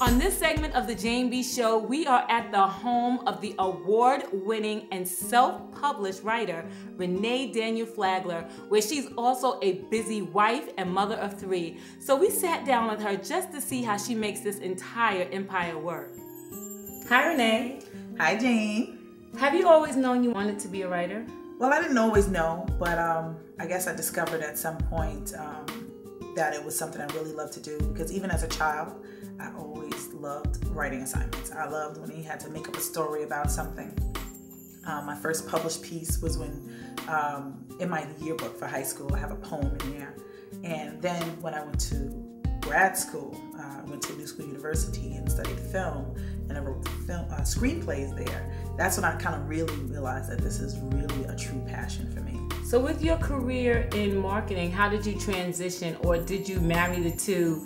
On this segment of the Jane B Show, we are at the home of the award-winning and self-published writer, Renee Daniel Flagler, where she's also a busy wife and mother of 3. So we sat down with her just to see how she makes this entire empire work. Hi, Renee. Hi, Jane. Have you always known you wanted to be a writer? Well, I didn't always know, but I guess I discovered at some point that it was something I really loved to do, because even as a child, I always loved writing assignments. I loved when you had to make up a story about something. My first published piece was when, in my yearbook for high school, I have a poem in there. And then when I went to grad school, I went to New School University and studied film, and I wrote screenplays there. That's when I kind of really realized that this is really a true passion for me. So with your career in marketing, how did you transition, or did you marry the two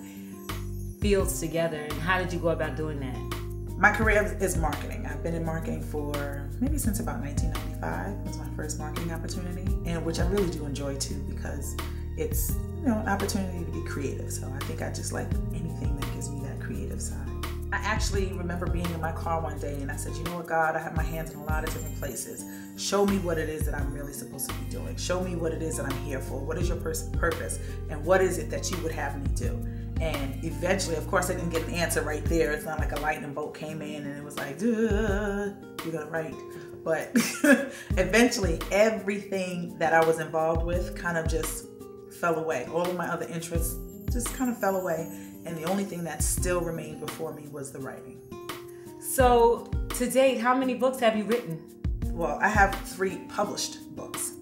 fields together, and how did you go about doing that? My career is marketing. I've been in marketing for maybe since about 1995. It was my first marketing opportunity, and which I really do enjoy too, because it's an opportunity to be creative. So I think I just like anything that gives me that creative side. I actually remember being in my car one day and I said, you know what, God, I have my hands in a lot of different places. Show me what it is that I'm really supposed to be doing. Show me what it is that I'm here for. What is your purpose? And what is it that you would have me do? And eventually, of course, I didn't get an answer right there. It's not like a lightning bolt came in and it was like, you're gonna write. But eventually, everything that I was involved with kind of just fell away. All of my other interests just kind of fell away. And the only thing that still remained before me was the writing. So, to date, how many books have you written? Well, I have 3 published books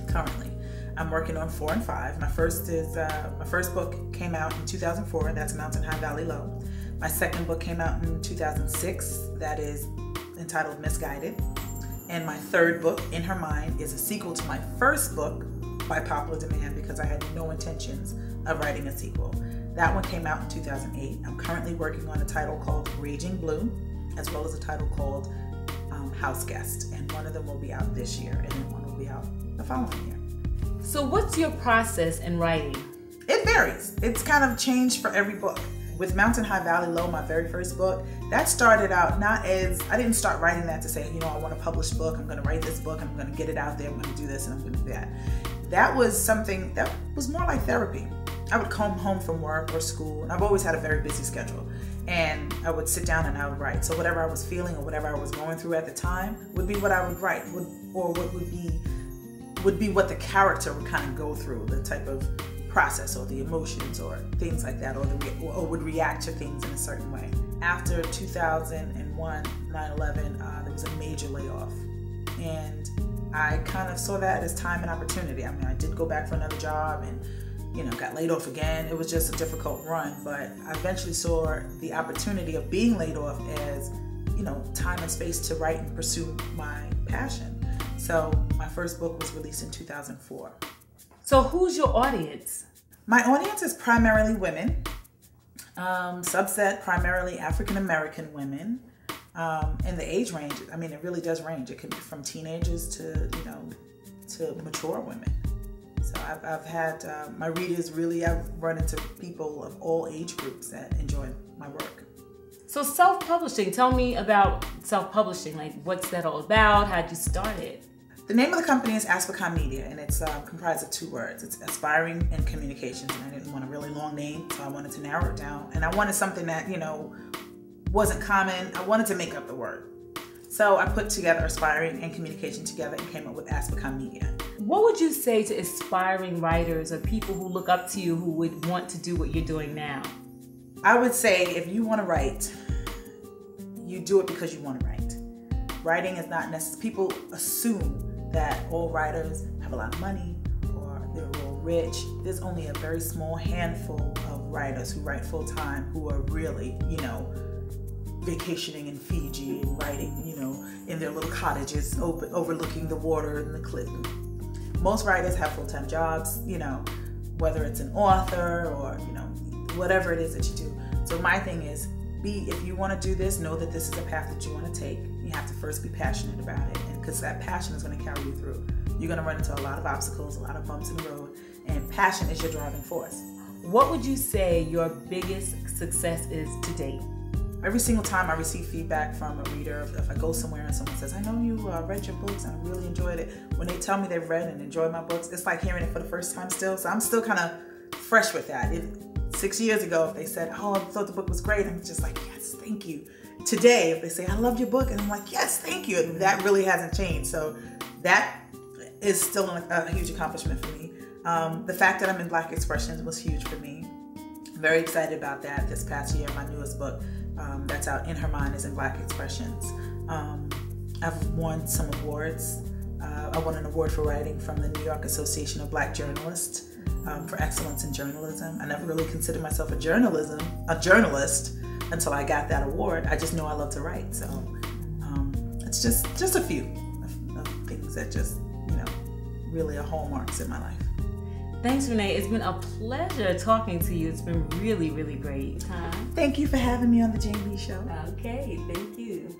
currently. I'm working on 4 and 5. My first book came out in 2004. That's Mountain High, Valley Low. My second book came out in 2006. That is entitled Misguided. And my third book, In Her Mind, is a sequel to my first book by popular demand, because I had no intentions of writing a sequel. That one came out in 2008. I'm currently working on a title called Raging Blue, as well as a title called House Guest. And one of them will be out this year, and then one will be out the following year. So what's your process in writing? It varies. It's kind of changed for every book. With Mountain High, Valley Low, my very first book, that started out not as, I didn't start writing that to say, you know, I want to publish a book, I'm going to write this book, I'm going to get it out there, I'm going to do this, and I'm going to do that. That was something that was more like therapy. I would come home from work or school, and I've always had a very busy schedule, and I would sit down and I would write. So whatever I was feeling or whatever I was going through at the time would be what I would write, or what would be what the character would kind of go through, the type of process or the emotions or things like that, or would react to things in a certain way. After 2001, 9/11, there was a major layoff, and I kind of saw that as time and opportunity. I mean, I did go back for another job and, you know, got laid off again. It was just a difficult run, but I eventually saw the opportunity of being laid off as, you know, time and space to write and pursue my passion. So my first book was released in 2004. So who's your audience? My audience is primarily women, subset primarily African-American women, and the age range, I mean, it really does range. It can be from teenagers to, you know, to mature women. So I've had, my readers really, I've run into people of all age groups that enjoy my work. So self-publishing, tell me about self-publishing. Like, what's that all about? How'd you start it? The name of the company is Aspicon Media, and it's comprised of 2 words. It's Aspiring and Communications, and I didn't want a really long name, so I wanted to narrow it down. And I wanted something that, you know, wasn't common. I wanted to make up the word. So I put together Aspiring and Communication together and came up with Aspicon Media. What would you say to aspiring writers or people who look up to you who would want to do what you're doing now? I would say if you want to write, you do it because you want to write. Writing is not necessary. People assume that all writers have a lot of money or they're real rich. There's only a very small handful of writers who write full-time who are really, you know, vacationing in Fiji and writing, you know, in their little cottages overlooking the water and the cliff. Most writers have full-time jobs, you know, whether it's an author or, you know, whatever it is that you do. So my thing is, if you want to do this, know that this is a path that you want to take. You have to first be passionate about it, and because that passion is going to carry you through. You're going to run into a lot of obstacles, a lot of bumps in the road, and passion is your driving force. What would you say your biggest success is to date? Every single time I receive feedback from a reader, if I go somewhere and someone says, I know you read your books and I really enjoyed it. When they tell me they've read and enjoyed my books, it's like hearing it for the first time still. So I'm still kind of fresh with that. 6 years ago, if they said, oh, I thought the book was great, I'm just like, yes, thank you. Today, if they say, I loved your book, and I'm like, yes, thank you. That really hasn't changed. So that is still a huge accomplishment for me. The fact that I'm in Black Expressions was huge for me. I'm very excited about that. This past year, my newest book that's out, In Her Mind, is in Black Expressions. I've won some awards. I won an award for writing from the New York Association of Black Journalists for excellence in journalism. I never really considered myself a journalist until I got that award. I just know I love to write. So it's just a few of things that just, really are hallmarks in my life. Thanks, Renee. It's been a pleasure talking to you. It's been really, really great. Thank you for having me on the Jane B Show. Okay, thank you.